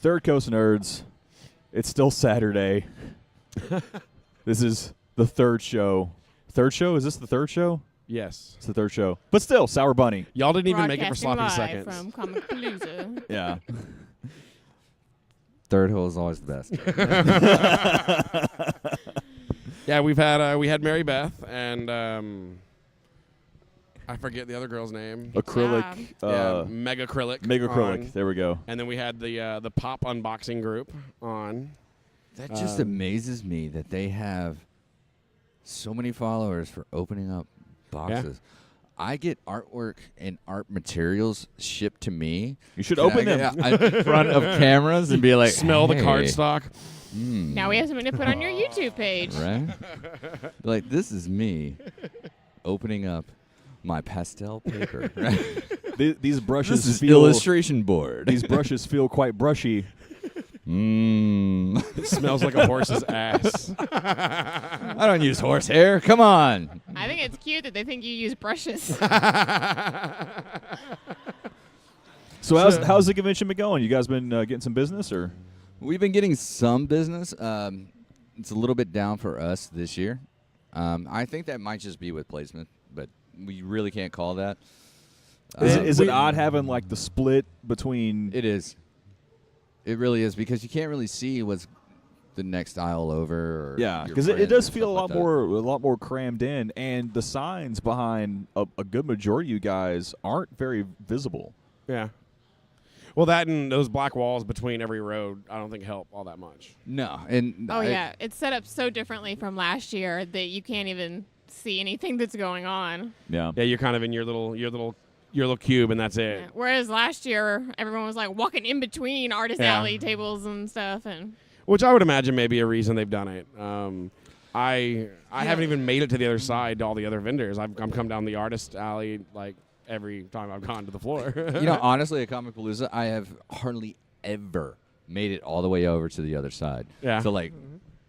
Third Coast Nerds. It's still Saturday. This is the third show. Third show? Is this the third show? Yes. It's the third show. But still, Sourbunny. Y'all didn't even make it for Broadcasting sloppy live seconds. from Comicpalooza. Yeah. Third hole is always the best. Yeah, we had Mary Beth and I forget the other girl's name. Acrylic. Mega Acrylic. Mega Acrylic. on. There we go. And then we had the pop unboxing group on. That just amazes me that they have so many followers for opening up boxes. I get artwork and art materials shipped to me. You should open them in front of cameras and be like, Smell the hey, cardstock. Now we have something to put on your YouTube page. Right? Like, this is me opening up my pastel paper. These brushes This is feel illustration board. These brushes feel quite brushy. It smells like a horse's ass. I don't use horsehair. Come on. I think it's cute that they think you use brushes. So how's the convention been going? You guys been getting some business, or? We've been getting some business. It's a little bit down for us this year. I think that might just be with placement, but we really can't call that. Is it odd having like the split between? It is. It really is, because you can't really see what's the next aisle over. Or Yeah, because it does feel a lot more crammed in, and the signs behind a good majority of you guys aren't very visible. Yeah. Well, that and those black walls between every road, I don't think help all that much. No, and yeah, it's set up so differently from last year that you can't even see anything that's going on. Yeah. Yeah, you're kind of in your little cube, and that's it. Yeah. Whereas last year, everyone was like walking in between artist alley tables and stuff, and which I would imagine may be a reason they've done it. I haven't even made it to the other side to all the other vendors. I'm come down the artist alley like every time I've gone to the floor. Honestly, at Comicpalooza, I have hardly ever made it all the way over to the other side. Yeah. So, like,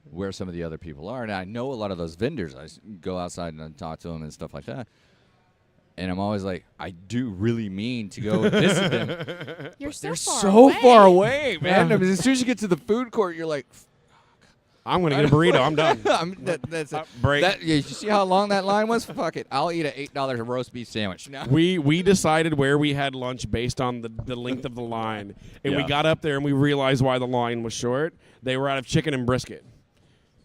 where some of the other people are. And I know a lot of those vendors. I go outside and I talk to them and stuff like that. And I'm always like, I do really mean to go visit them. you're so They're far so away. far away, man. Yeah. I mean, as soon as you get to the food court, you're like, I'm going to get a burrito. I'm done. that's it. Break. You see how long that line was? Fuck it. I'll eat an $8 roast beef sandwich. No. We decided where we had lunch based on the length of the line. And we Yeah. got up there and we realized why the line was short. They were out of chicken and brisket.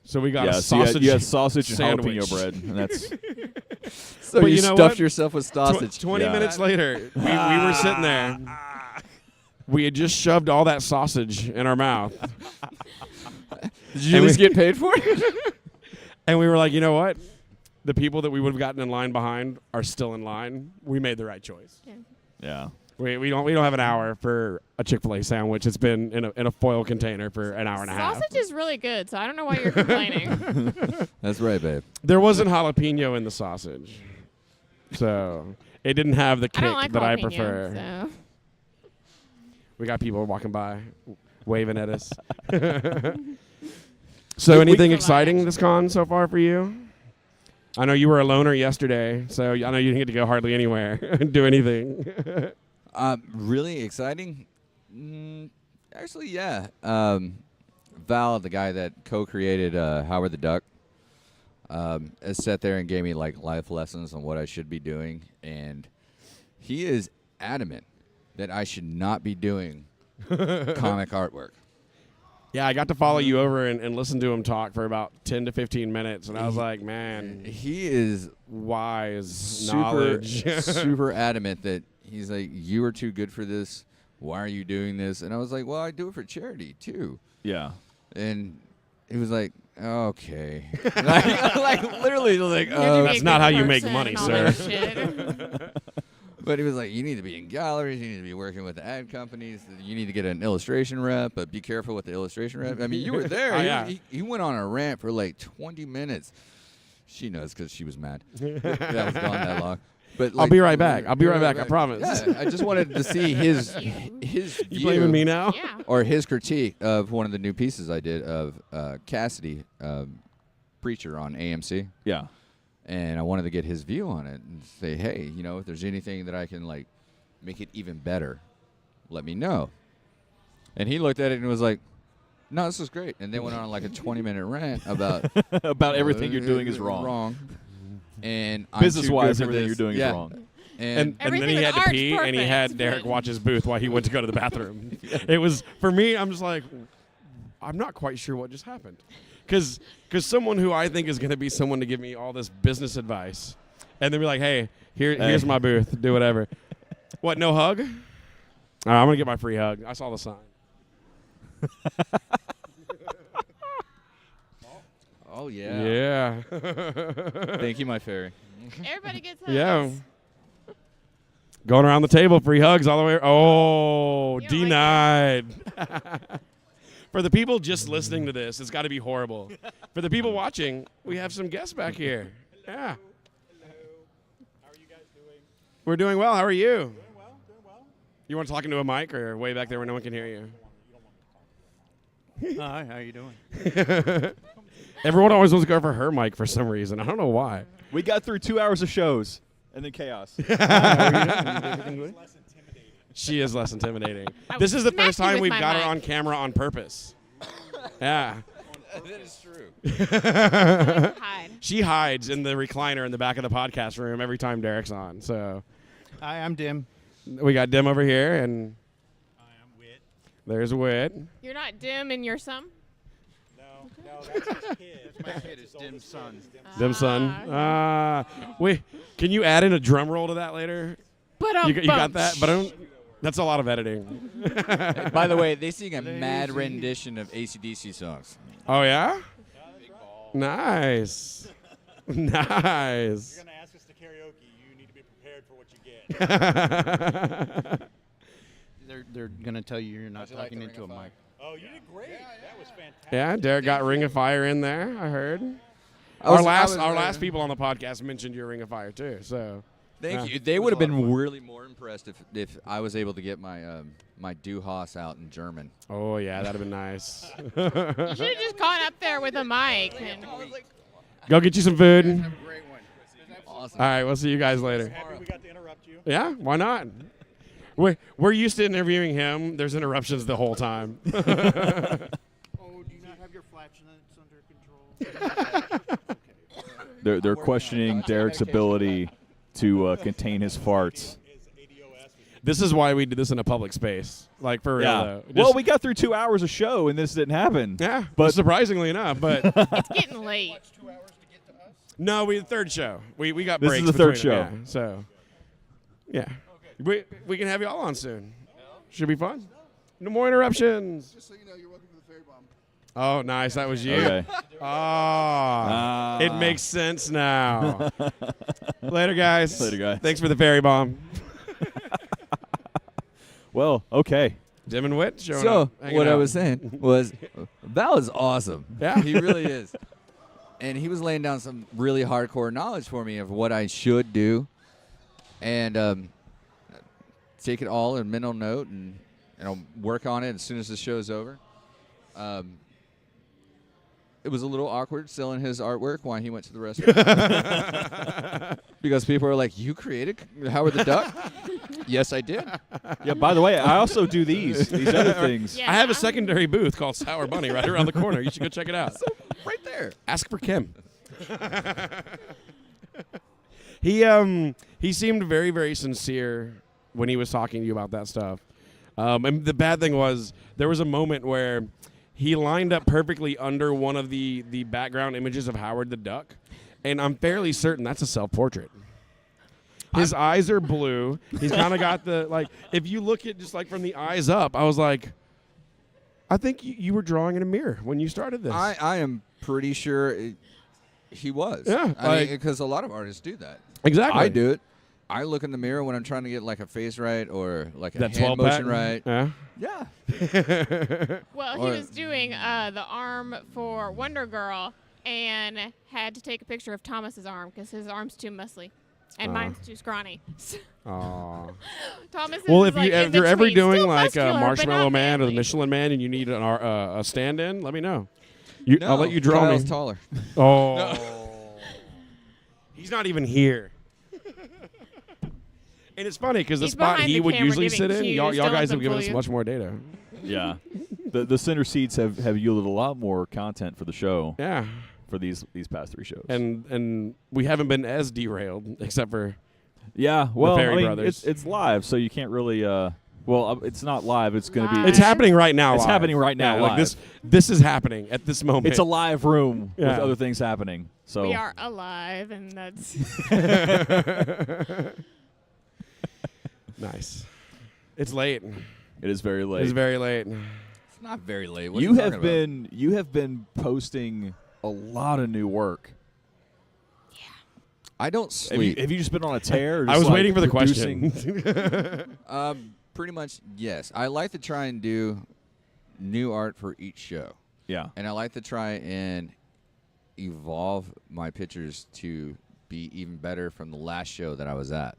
So we got a sausage you had sausage and sandwich. jalapeno bread, and that's So But you you know stuffed what? yourself with sausage. 20 Yeah. minutes later, we were sitting there. We had just shoved all that sausage in our mouth. Did you at least get paid for it? And we were like, you know what? The people that we would have gotten in line behind are still in line. We made the right choice. yeah. We don't have an hour for a Chick-fil-A sandwich. It's been in a foil container for an hour and a half. Sausage is really good, so I don't know why you're complaining. That's right, babe. There wasn't jalapeno in the sausage, so it didn't have the I kick don't like that I jalapeno, prefer. So. We got people walking by, waving at us. So, anything exciting this con so far for you? I know you were a loner yesterday, so I know you didn't get to go hardly anywhere and do anything. Really exciting? Actually, yeah. Val, the guy that co-created Howard the Duck, has sat there and gave me like life lessons on what I should be doing, and he is adamant that I should not be doing comic artwork. Yeah, I got to follow you over and listen to him talk for about 10 to 15 minutes, and I was like, man, He is wise knowledge. super adamant that he's like, you are too good for this. Why are you doing this? And I was like, well, I do it for charity too. Yeah. And he was like, okay. like literally, like, You have to be a that's not good how you make person money, and all sir. that shit. But he was like, you need to be in galleries, you need to be working with the ad companies, you need to get an illustration rep, but be careful with the illustration rep. I mean, you were there. Oh, yeah. He went on a rant for like 20 minutes. She knows because she was mad. That was gone that long. But I'll be right back. I'll be right back. I promise. Yeah, I just wanted to see his You view, blaming me now? Yeah. or his critique of one of the new pieces I did of Cassidy, Preacher on AMC. Yeah. And I wanted to get his view on it and say, hey, if there's anything that I can like make it even better, let me know. And he looked at it and was like, no, this is great. And then went on like a 20-minute rant about About everything you're doing is wrong. Wrong. And Business-wise, everything you're doing is wrong. And then Everything he with had to art's pee, and he perfect. had Derek watch his booth while he went to go to the bathroom. It was, for me, I'm just like, I'm not quite sure what just happened. Because someone who I think is going to be someone to give me all this business advice, and then be like, hey, here's my booth, do whatever. What, no hug? All right, I'm going to get my free hug. I saw the sign. oh, yeah. Yeah. Thank you, my fairy. Everybody gets hugs. Yeah. Going around the table, free hugs all the way. Oh, You don't like denied. For the people just listening to this, it's got to be horrible. For the people watching, we have some guests back here. Yeah. Hello. How are you guys doing? We're doing well. How are you? Doing well. You want to talk into a mic or way back there where no one can hear you? Hi, how you doing? Everyone always wants to go for her mic for some reason. I don't know why. We got through 2 hours of shows, and then chaos. Everything good? Less intimidating. She is less intimidating. I This is the smacked first you time with we've my got her mic. on camera on purpose. Yeah. That is true. Hide. She hides in the recliner in the back of the podcast room every time Derek's on. So Hi, I'm Dim. we got Dim over here, and Hi, I'm Wit. there's Whit. You're not dim and you're some? No, that's his kid. My kid is Dim's son. Dim's son. Wait, can you add in a drum roll to that later? But You got that? But that's a lot of editing. By the way, they sing a mad rendition of AC/DC songs. Oh, yeah? Nice. Nice. You're going to ask us to karaoke. You need to be prepared for what you get. They're gonna tell you you're not How'd you like talking the into a Oh, mic. you did great. That was fantastic. Yeah, Derek got Ring of Fire in there, I heard. I was- Our last people on the podcast mentioned your Ring of Fire, too. So Thank Yeah. you. They would have been really more impressed if I was able to get my my Du Haus out in German. Oh, yeah, that'd have been nice. You should have just gone up there with a mic. And Go get you some food. All Great one. Awesome. right, we'll see you guys later. Happy we got to interrupt you. Yeah, why not? We're used to interviewing him. There's interruptions the whole time. Oh, do you not have your flatulence under control? They're questioning Derek's ability to contain his farts. His ADOS was This is why we did this in a public space. Like, for real, though. Well, Just- we got through 2 hours of show, and this didn't happen. Yeah, but- but surprisingly enough, but it's getting late. 2 hours to get to us? no, we the third show. We got This breaks. is the third between it, show. yeah, so, yeah. We can have you all on soon. Should be fun. No more interruptions. Just so you know, you're welcome to the Fairy Bomb. Oh, nice. That was you. Okay. Oh, it makes sense now. Later, guys. Later, guys. Thanks for the fairy bomb. Well, okay. Dim and Wit showing So up. hanging what I out. was saying was, Val is awesome. Yeah. He really is. And he was laying down some really hardcore knowledge for me of what I should do, and take it all in mental note and work on it as soon as the show's over. It was a little awkward selling his artwork while he went to the restroom. Because people were like, you created Howard the Duck? Yes, I did. Yeah, by the way, I also do these other things. Yeah. I have a secondary booth called Sourbunny right around the corner. You should go check it out. Right there. Ask for Kim. He seemed very, very sincere when he was talking to you about that stuff. And the bad thing was there was a moment where he lined up perfectly under one of the background images of Howard the Duck, and I'm fairly certain that's a self-portrait. His eyes are blue. He's kind of got the, like, if you look at just like from the eyes up, I was like, I think you were drawing in a mirror when you started this. I am pretty sure he was. Yeah, like- because a lot of artists do that. Exactly. I do it. I look in the mirror when I'm trying to get like a face right or like a That hand 12 motion pack? right. Yeah. Yeah. Well, he Or- was doing the arm for Wonder Girl and had to take a picture of Thomas's arm because his arm's too muscly and mine's too scrawny. Aw. Thomas Well, is if like you're ever in between, doing still like muscular, a but Marshmallow not Man or the manly. Michelin Man and you need a stand-in, let me know. No, I'll let you draw Kyle's me. taller. Oh. He's not even here. And it's funny because the He's spot behind he the would camera usually giving sit in, cues. y'all Don't let guys them have given fool us you. much more data. Yeah. The center seats have yielded a lot more content for the show Yeah. for these past 3 shows. And we haven't been as derailed, except for yeah, well, Ferry I mean, Brothers. it's live, so you can't really. Well, it's not live. It's going to be. Live. it's happening right now. It's live. happening right now Yeah, like live. this is happening at this moment. It's a live room with Yeah. other things happening. So We are alive, and that's nice. It's late. it is very late. It's very late. It's not very late. What are you you have talking about? you have been posting a lot of new work. I don't sleep. Have you just been on a tear? Or I just, was like, waiting for the producing- question. Pretty much, yes. I like to try and do new art for each show. Yeah. And I like to try and evolve my pictures to be even better from the last show that I was at.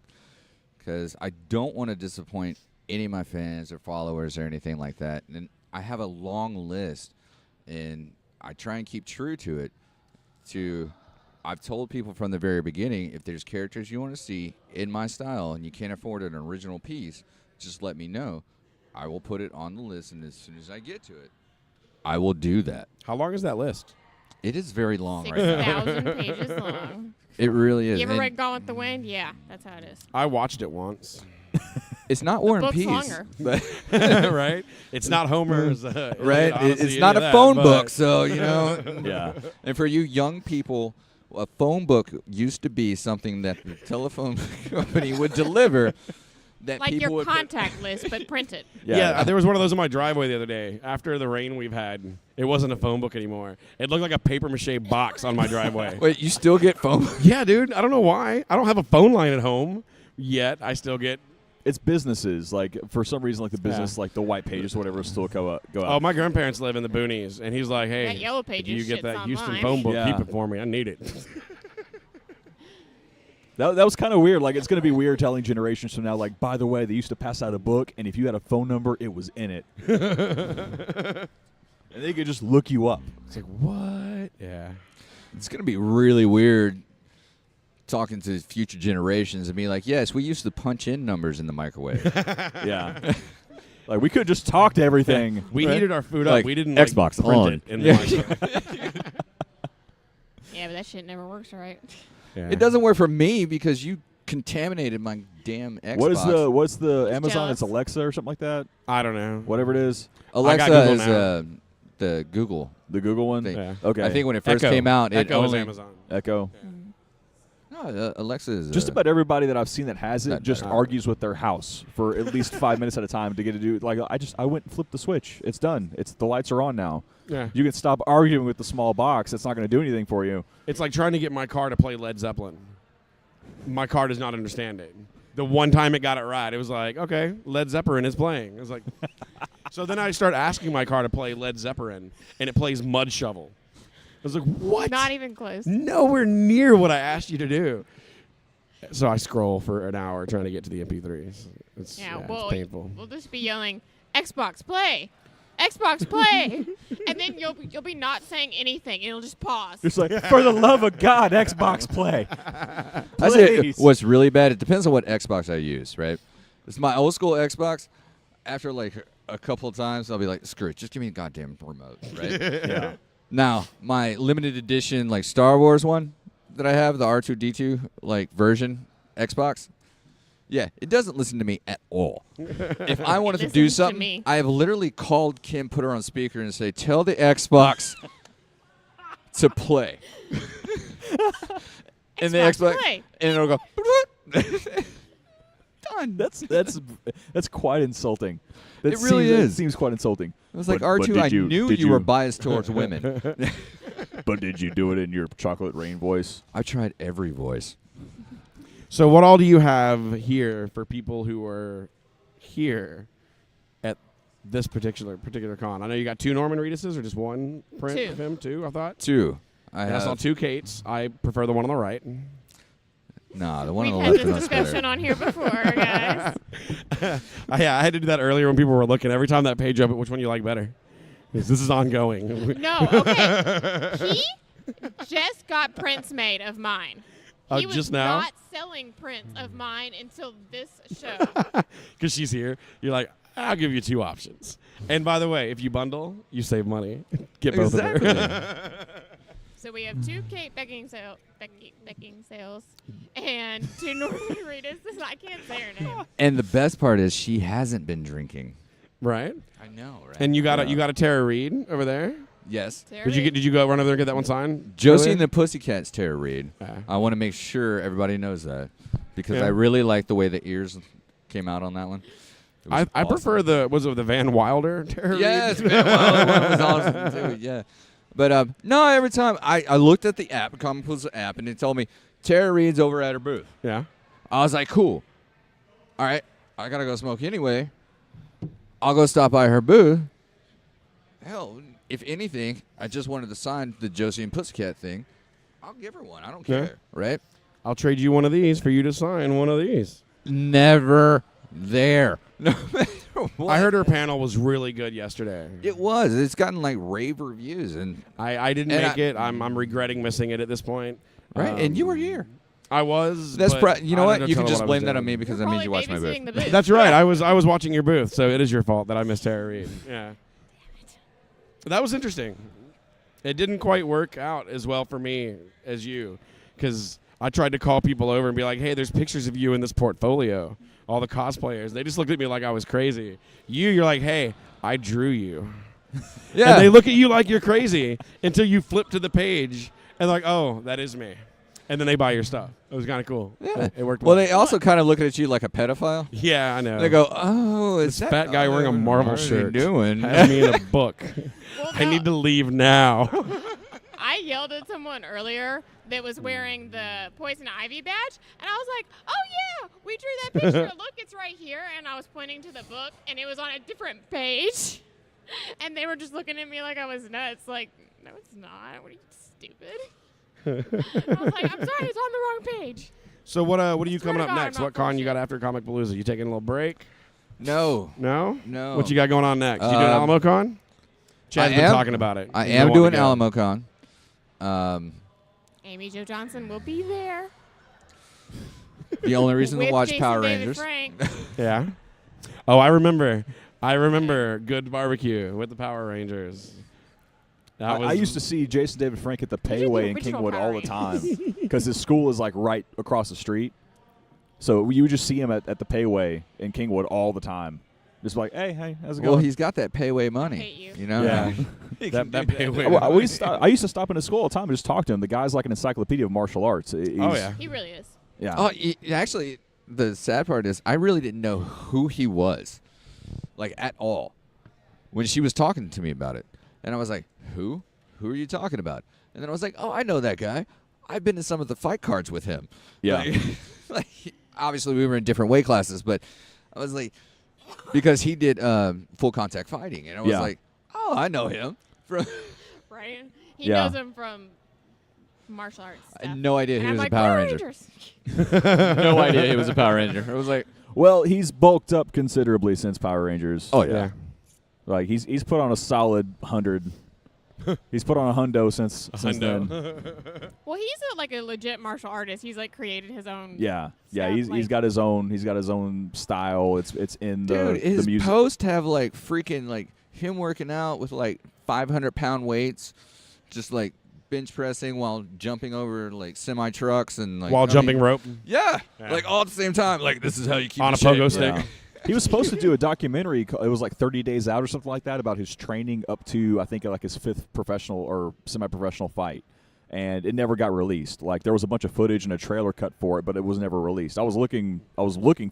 Because I don't want to disappoint any of my fans or followers or anything like that. And I have a long list, and I try and keep true to it. I've told people from the very beginning, if there's characters you want to see in my style and you can't afford an original piece, just let me know. I will put it on the list, and as soon as I get to it, I will do that. How long is that list? It is very long right now. 6,000 pages long. It really is. You ever And read Gone with the Wind? Yeah, that's how it is. I watched it once. it's not War and book's Peace. longer. But right? It's not Homer's. right? Odyssey, It's any not of a that, phone but- book, so, you know. Yeah. And for you young people, a phone book used to be something that the telephone company would deliver that Like people your would put- contact list, but printed. Yeah, there was one of those in my driveway the other day. After the rain we've had, it wasn't a phone book anymore. It looked like a paper mache box on my driveway. Wait, you still get phone Yeah, dude. I don't know why. I don't have a phone line at home yet. I still get. It's businesses, like for some reason, like the business, Yeah. like the white pages, whatever, still go out. Oh, my grandparents live in the boonies, and he's like, "Hey, That Yellow if Pages you get shit's that Houston online." phone book, Yeah. keep it for me. I need it." That was kind of weird. Like, it's going to be weird telling generations from now, like, by the way, they used to pass out a book, and if you had a phone number, it was in it. And they could just look you up. It's like, what? Yeah. It's going to be really weird talking to future generations and be like, yes, we used to punch in numbers in the microwave. Yeah. Like, we could just talk to everything. We right? heated our food Like, up. We didn't Xbox like, print on. it in the microwave. Yeah, but that shit never works, right? Yeah. It doesn't work for me because you contaminated my damn Xbox. What's the Amazon? jealous. It's Alexa or something like that? I don't know. Whatever it is. Alexa Google is now. the Google The Google one? thing. Yeah. Okay. I think when it first Echo. came out, it Echo is only Amazon. Echo. No, Alexa is Just about everybody that I've seen that has it That- just that- argues with their house for at least 5 minutes at a time to get to do. Like, I went and flipped the switch. It's done. The lights are on now. Yeah. You can stop arguing with the small box. It's not going to do anything for you. It's like trying to get my car to play Led Zeppelin. My car does not understand it. The one time it got it right, it was like, okay, Led Zeppelin is playing. It was like, so then I start asking my car to play Led Zeppelin, and it plays Mud Shovel. I was like, what? Not even close. Nowhere near what I asked you to do. So I scroll for an hour trying to get to the MP3s. It's, Yeah, it's well, painful. we'll just be yelling, Xbox play, Xbox play, and then you'll be not saying anything. It'll just pause. It's like, for the love of God, Xbox play. I say Please. what's really bad. It depends on what Xbox I use, right? It's my old school Xbox. After like a couple of times, I'll be like, screw it, just give me a goddamn remote, right? Yeah. Now, my limited edition like Star Wars one that I have, the R2D2 like version Xbox. Yeah, it doesn't listen to me at all. If I wanted to do listens to something, me. I have literally called Kim, put her on speaker, and say, "Tell the Xbox to play." And the Xbox Xbox, play. and it'll go. Done. That's quite insulting. That It really seems, is. It seems quite insulting. It was like But R2. did I you- knew did you were biased towards women. But did you do it in your chocolate rain voice? I tried every voice. So what all do you have here for people who are here at this particular con? I know you got 2 Norman Reeduses or just one print 2. of him, 2, I thought. 2. I saw 2 Kates. I prefer the one on the right. Nah, the one We've on the had left this is discussion better. on here before, guys. Yeah, I had to do that earlier when people were looking. Every time that page opened, which one you like better? Because this is ongoing. No, okay. He just got prints made of mine. He was just now? not selling prints of mine until this show. Because she's here. You're like, I'll give you 2 options. And by the way, if you bundle, you save money. Get both of them. So we have 2 Kate Becking sales and 2 Norman Reedus. I can't say her name. And the best part is she hasn't been drinking. Right? I know, right? And you got a Tara Reid over there? Yes. Did you go run over there and get that one signed? Josie earlier? and the Pussycats, Tara Reid. Yeah. I want to make sure everybody knows that because Yeah. I really like the way the ears came out on that one. It was I awesome. prefer the Van Wilder Tara Reid? Yes, man, well, that one was awesome too. Yeah, but no, every time I looked at the app, Comicpalooza app, and it told me Tara Reid's over at her booth. Yeah. I was like, cool. All right, I gotta go smoke anyway. I'll go stop by her booth. Hell, if anything, I just wanted to sign the Josie and Pussycat thing. I'll give her one. I don't care, Yeah. right? I'll trade you one of these for you to sign one of these. Never there. No matter what. I heard her panel was really good yesterday. It was. It's gotten like rave reviews, and I didn't And make it. I'm regretting missing it at this point. right. And you were here. I was. That's but you know I what? ended up You can telling just what I blame was that on me doing. because You're that means you probably watch my babysitting booth. the booth. That's right. I was watching your booth, so it is your fault that I missed Tara Reid. Yeah. That was interesting. It didn't quite work out as well for me as you, because I tried to call people over and be like, "Hey, there's pictures of you in this portfolio." All the cosplayers, they just looked at me like I was crazy. You're like, "Hey, I drew you." Yeah. And they look at you like you're crazy until you flip to the page and like, "Oh, that is me." And then they buy your stuff. It was kind of cool. Yeah. It worked Well, well. they also kind of look at you like a pedophile. Yeah, I know. They go, "Oh, is This that fat guy wearing a Marvel what are you shirt doing?" has me in a book. Well, I no, need to leave now. I yelled at someone earlier that was wearing the Poison Ivy badge, and I was like, "Oh yeah, we drew that picture. Look, it's right here." And I was pointing to the book, and it was on a different page. And they were just looking at me like I was nuts. Like, no, it's not. What are you, stupid? I was like, "I'm sorry, it's on the wrong page." So what are you Swear coming to up God, next? I'm not What con you got bullshit. after Comicpalooza? You taking a little break? No, No? no. What you got going on next? You doing Um, AlamoCon? Chad's I been am. talking about it. I He's am been doing wanting to go. AlamoCon. Amy Jo Johnson will be there. The only reason to with watch Jason Power David Rangers. Frank. Yeah. Oh, I remember. Good barbecue with the Power Rangers. That was I used to see Jason David Frank at the should do Payway in original Kingwood Power all the time because his school is like right across the street. So you would just see him at the Payway in Kingwood all the time. Just like, hey, how's it Well, going? he's got that payway money. hate you. know? Yeah. He that can that do pay that. way. I used to stop in his school all the time and just talk to him. The guy's like an encyclopedia of martial arts. Oh yeah. He really is. Yeah. Oh, actually, the sad part is I really didn't know who he was, like at all, when she was talking to me about it, and I was like, "Who? Who are you talking about?" And then I was like, "Oh, I know that guy. I've been to some of the fight cards with him." Yeah. Like obviously we were in different weight classes, but I was like, because he did full contact fighting, and I was Yeah. like, "Oh, I know him." From Right? He Yeah. knows him from martial arts I stuff. had no idea And he I'm was like, a Power Power Ranger. Rangers. No idea he was a Power Ranger. I was like, Well, he's bulked up considerably since Power Rangers. "Oh Yeah. yeah." Like he's put on a solid 100. He's put on a hundo since Hundo. then. Well, he's like a legit martial artist. He's like created his own. Yeah. Yeah, Stuff he's like- got his own style. It's in the Dude, his the music. posts have like freaking like him working out with like 500-pound weights, just like bench pressing while jumping over like semi trucks and like While I mean, jumping rope. Yeah, Yeah. like all at the same time. Like this is how you keep On in a shape. pogo stick. Yeah. He was supposed to do a documentary. It was like 30 Days Out or something like that about his training up to, I think, like his 5th professional or semi-professional fight. And it never got released. Like there was a bunch of footage and a trailer cut for it, but it was never released. I was looking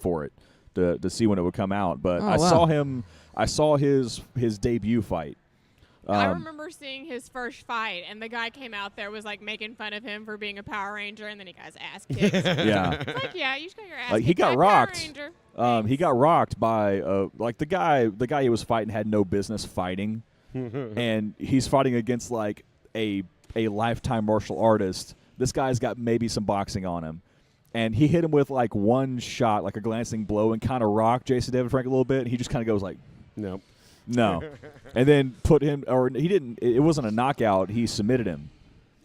for it to see when it would come out. But Oh, I wow. saw his debut fight. I remember seeing his first fight, and the guy came out there was like making fun of him for being a Power Ranger, and then he got his ass kicked. Yeah. It's like, yeah, you just got your ass Like, he kicked got by a rocked. Power Ranger. He Thanks. got rocked by like the guy he was fighting had no business fighting, and he's fighting against like a lifetime martial artist. This guy's got maybe some boxing on him, and he hit him with like one shot, like a glancing blow, and kind of rocked Jason David Frank a little bit. And he just kind of goes like, Nope. no, and then put him, or he didn't. It wasn't a knockout. He submitted him.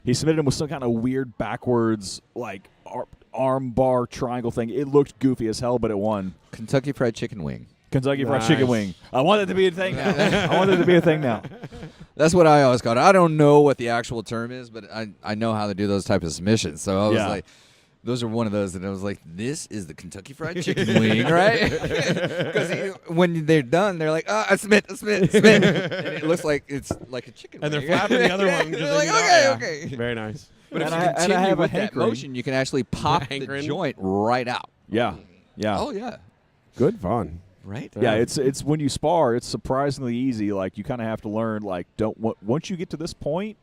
He submitted him with some kind of weird backwards like arm bar triangle thing. It looked goofy as hell, but it won. Kentucky Fried Chicken wing. Kentucky Fried Chicken Nice. Wing. I want it to be a thing now. I want it to be a thing now. That's what I always called it. I don't know what the actual term is, but I know how to do those type of submissions. So I was Yeah. like, those are one of those that I was like, this is the Kentucky Fried Chicken Wing, right? Because when they're done, they're like, I submit. And it looks like it's like a chicken And they're wing. flapping the other one. 'cause They're they like, know- okay. Very nice. But if And you I continue have a with that hankering. motion, you can actually pop the hankering. joint right out. Yeah. Yeah. Oh, yeah. Good fun. Right? Yeah, it's when you spar, it's surprisingly easy. Like you kind of have to learn. Like once you get to this point,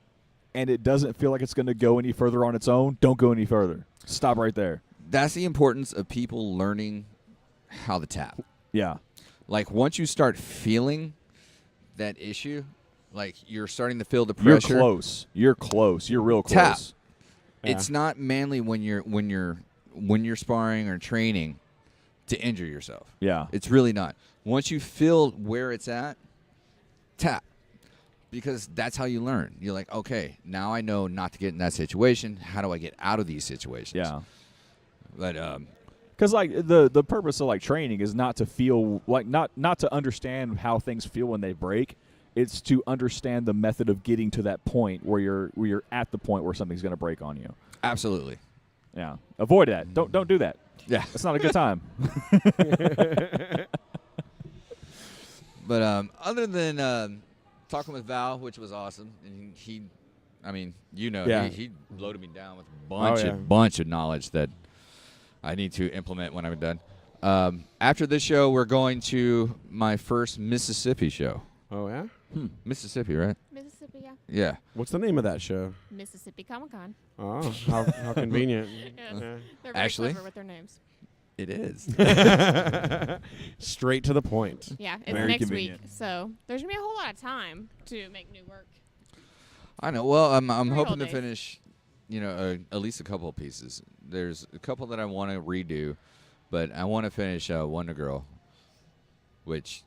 and it doesn't feel like it's going to go any further on its own, don't go any further. Stop right there. That's the importance of people learning how to tap. Yeah, Like once you start feeling that issue, like you're starting to feel the you're pressure. close. You're close. You're real close. Tap. Yeah. It's not manly when you're sparring or training to injure yourself. Yeah, It's really not. Once you feel where it's at, tap. Because that's how you learn. You're like, okay, now I know not to get in that situation. How do I get out of these situations? yeah. But Because like the purpose of like training is not to feel like not to understand how things feel when they break. It's to understand the method of getting to that point where you're at the point where something's going to break on you. absolutely. Yeah, avoid that. Don't do that. Yeah. That's not a good time. But other than talking with Val, which was awesome, and he I mean, Yeah. he loaded me down with a yeah. bunch of knowledge that I need to implement when I'm done. After this show, we're going to my first Mississippi show. Oh, yeah? Mississippi, right? Mississippi, yeah. Yeah. What's the name of that show? Mississippi Comic Con. Oh, how convenient. Yes. Yeah. They're very Actually- clever with their names. It is. Straight to the point. Yeah, it's Very next convenient. week, so there's gonna be a whole lot of time to make new work. I know. Well, I'm Three hoping whole to days. finish, at least a couple of pieces. There's a couple that I want to redo, but I want to finish Wonder Girl, which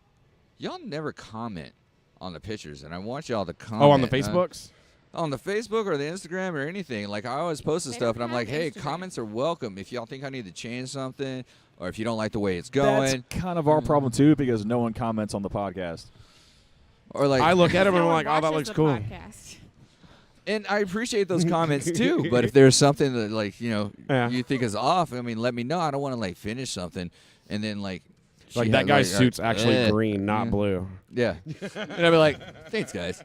y'all never comment on the pictures, and I want y'all to comment. Oh, on the Facebooks? On the Facebook or the Instagram or anything. Like, I always post this They stuff, don't and I'm like, have hey, Instagram. comments are welcome. If y'all think I need to change something, or if you don't like the way it's That's going, kind of our problem too, because no one comments on the podcast. or like, I look at them and No I'm one like, oh, that watches looks the cool. podcast. and I appreciate those comments too. But if there's something that, like, Yeah. you think is off, I mean, let me know. I don't want to, like, finish something and then, like, Like, she that had, guy's like, suit's actually eh. green, not Yeah. blue. Yeah. And I'd be like, thanks, guys.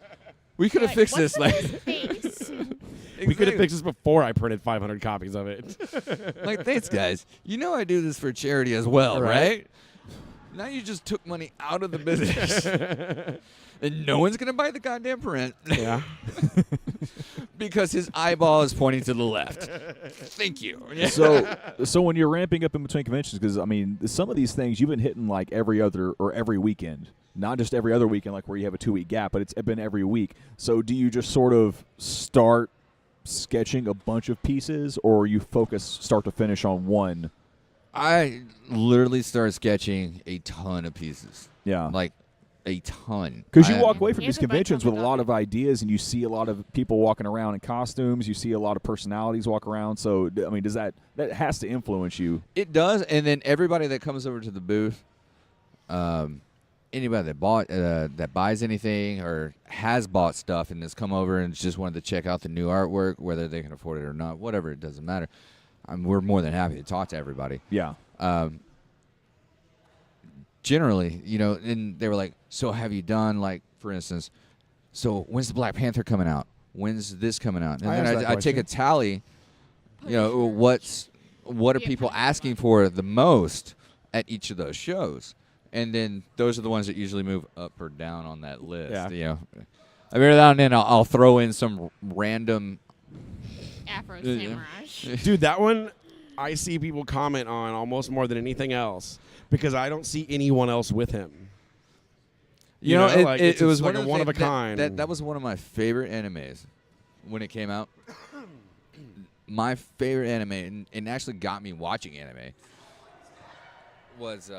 We could have Like, fixed what's this. with Like, his face? We could have fixed this before I printed 500 copies of it. Like, thanks, guys. I do this for charity as well, Right. right? Now you just took money out of the business. And no one's going to buy the goddamn print Yeah. because his eyeball is pointing to the left. Thank you. So when you're ramping up in between conventions, because I mean, some of these things you've been hitting like every other or every weekend, not just every other weekend, like where you have a 2-week gap, but it's been every week. So do you just sort of start sketching a bunch of pieces, or you focus start to finish on one? I literally started sketching a ton of pieces. Yeah. Like, a ton. Because you I- walk away from You these have to buy conventions with a comic lot copy. of ideas, and you see a lot of people walking around in costumes. You see a lot of personalities walk around. So, I mean, does that has to influence you? It does, and then everybody that comes over to the booth, anybody that buys anything or has bought stuff and has come over and just wanted to check out the new artwork, whether they can afford it or not, whatever, it doesn't matter. We're more than happy to talk to everybody. Yeah. Generally, and they were like, so have you done, like, for instance, so when's the Black Panther coming out? When's this coming out? And I then asked that I take a question. tally, what are Yeah, people Punisher asking box. for the most at each of those shows? And then those are the ones that usually move up or down on that list. Yeah. Every now and then I'll throw in some random. Afro Yeah. Samurai. Dude, that one I see people comment on almost more than anything else because I don't see anyone else with him. You know, it, like, it, it's it was like one a one of a thing- kind. That was one of my favorite animes when it came out. My favorite anime, and actually got me watching anime, was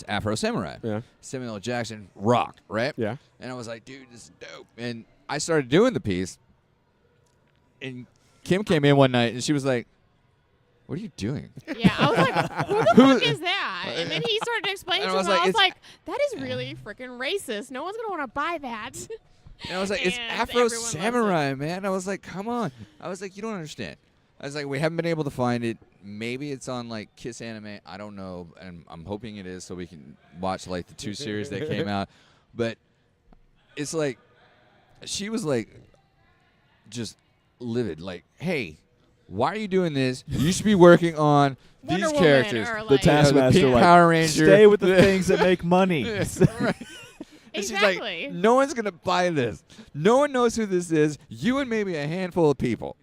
Afro Samurai. Yeah. Samuel L. Jackson rocked, right? Yeah. And I was like, dude, this is dope. And I started doing the piece, and Kim came in one night, and she was like, what are you doing? Yeah, I was like, who the fuck is that? And then he started explaining And to I me, was like, I was it's- like, that is really freaking racist. No one's going to want to buy that. And I was like, it's And Afro everyone loves it. Samurai, man. I was like, come on. I was like, you don't understand. I was like, we haven't been able to find it. Maybe it's on like Kiss Anime. I don't know, and I'm hoping it is, so we can watch like the 2 series that came out. But it's like, she was like, just livid. Like, hey, why are you doing this? You should be working on Wonder these Woman characters. or, The like- Taskmaster, Pink like, Power Ranger. stay with the things that make money. Right. And she's like, Exactly. no one's going to buy this. No one knows who this is. You and maybe a handful of people.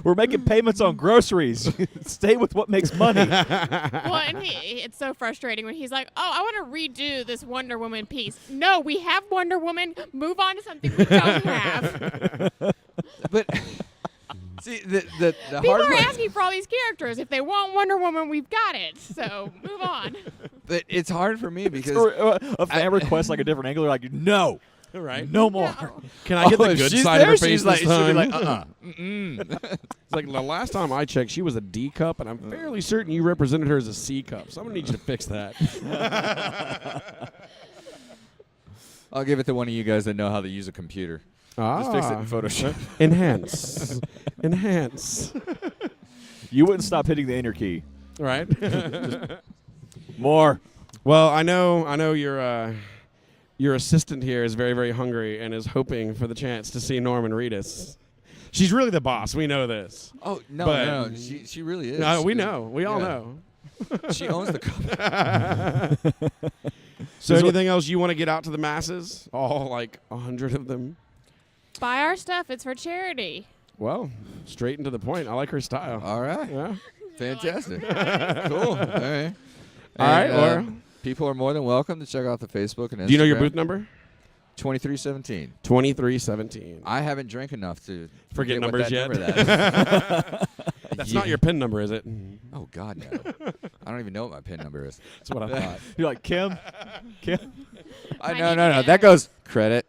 We're making payments on groceries. Stay with what makes money. Well, and it's so frustrating when he's like, oh, I want to redo this Wonder Woman piece. No, we have Wonder Woman. Move on to something we don't have. But see, the People hard are part, asking for all these characters. If they want Wonder Woman, we've got it. So move on. but it's hard for me because A fan request like a different angle. They're like, no, Right? no more. No. Can I get the if good she's side there, of her face she's like, this she'll be time? like, It's like the last time I checked, she was a D cup, and I'm fairly certain you represented her as a C cup. So I'm gonna need you to fix that. I'll give it to one of you guys that know how to use a computer. Just fix it in Photoshop. Enhance. Enhance. You wouldn't stop hitting the enter key. Right? More. Well, I know your assistant here is very, very hungry and is hoping for the chance to see Norman Reedus. She's really the boss. We know this. Oh no, But- no, she really is. No, we know. We all Yeah. know. She owns the company. So Is what- anything else you want to get out to the masses? All like 100 of them? Buy our stuff. It's for charity. Well, straight into the point. I like her style. All right, Yeah. fantastic, cool. All right, All right, And, Laura. people are more than welcome to check out the Facebook and Instagram. Do you know your booth number? 2317. 2317. I haven't drank enough to Forget what numbers that yet? number that is. That's Yeah. not your PIN number, is it? Oh God, no! I don't even know what my PIN number is. That's what I thought. You're like, Kim? Kim? I No, need no, to no. get That her. goes credit.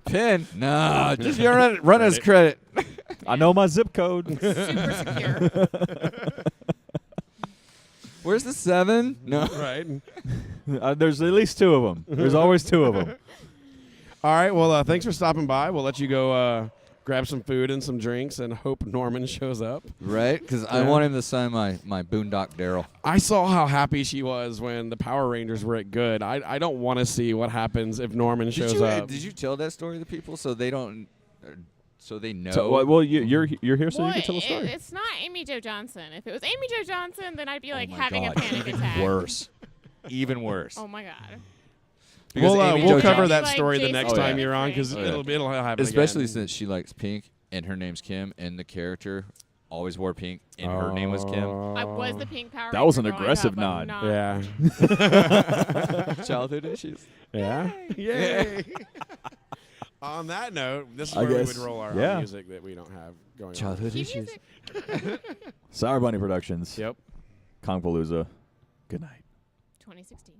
PIN? No, just you run as credit. I know my zip code. Super secure. Where's the 7? No. Right. There's at least 2 of them. There's always 2 of them. All right. Well, thanks for stopping by. We'll let you go grab some food and some drinks and hope Norman shows up. Right? Because I Yeah. want him to sign my Boondock Daryl. I saw how happy she was when the Power Rangers were at good. I don't want to see what happens if Norman shows up. Did you tell that story to people so they don't, so they know? So, well, you're here so Well, you can tell a story. it's not Amy Jo Johnson. If it was Amy Jo Johnson, then I'd be like Oh my having God, a panic even attack. worse. Even worse. Oh my god. Because Amy We'll Jo cover Johnson- that Like story the Jason next Oh, time yeah. you're on because Oh, yeah. it'll happen Especially again. since she likes pink and her name's Kim and the character always wore pink and her name was Kim. I was the pink Power That was Ranger an growing aggressive up. I'm nod. not. Yeah. Childhood issues. Yeah. Yay. On that note, this is I where we guess, would roll our yeah. music that we don't have going Childhood Cue issues. music. Sourbunny Productions. on. Yep. Comicpalooza. Good night. 2016.